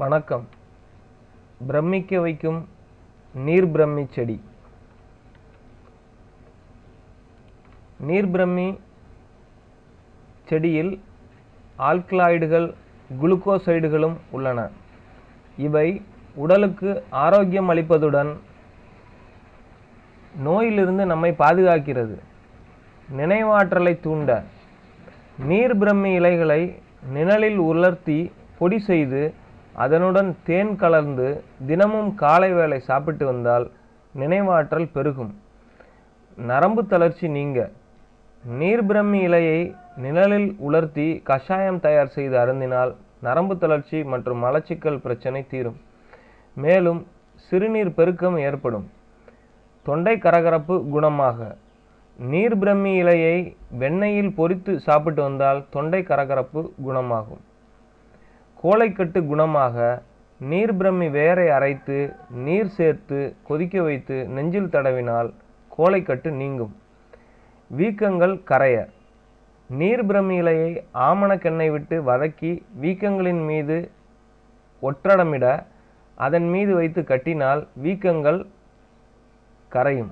வணக்கம். பிரமிக்க வைக்கும் நீர்பிரம்மி செடி. நீர்பிரம்மி செடியில் ஆல்கலாய்டுகள், குளுக்கோசைடுகளும் உள்ளன. இவை உடலுக்கு ஆரோக்கியம் அளிப்பதுடன் நோயிலிருந்து நம்மை பாதுகாக்கிறது. நினைவாற்றலை தூண்ட நீர்பிரம்மி இலைகளை நிழலில் உலர்த்தி பொடி செய்து அதனுடன் தேன் கலந்து தினமும் காலை வேளை சாப்பிட்டு வந்தால் நினைவாற்றல் பெருகும். நரம்பு தளர்ச்சி நீங்க நீர்பிரம்மி இலையை நிழலில் உலர்த்தி கஷாயம் தயார் செய்து அருந்தினால் நரம்பு தளர்ச்சி மற்றும் மலச்சிக்கல் பிரச்சனை தீரும். மேலும் சிறுநீர் பெருக்கம் ஏற்படும். தொண்டை கரகரப்பு குணமாக நீர்பிரம்மி இலையை வெண்ணெயில் பொரித்து சாப்பிட்டு வந்தால் தொண்டை கரகரப்பு குணமாகும். கோழைக்கட்டு குணமாக நீர்பிரம்மி வேரை அரைத்து நீர் சேர்த்து கொதிக்க வைத்து நெஞ்சில் தடவினால் கோழைக்கட்டு நீங்கும். வீக்கங்கள் கரைய நீர்பிரம்மி இலையை ஆமணக்கெண்ணெய் விட்டு வதக்கி வீக்கங்களின் மீது ஒற்றடமிட அதன் மீது வைத்து கட்டினால் வீக்கங்கள் கரையும்.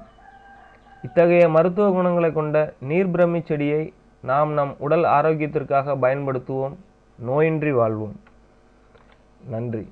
இத்தகைய மருத்துவ குணங்களை கொண்ட நீர்பிரம்மி செடியை நாம் நம் உடல் ஆரோக்கியத்திற்காக பயன்படுத்துவோம். நோயின்றி வாழ்வோம். நன்றி.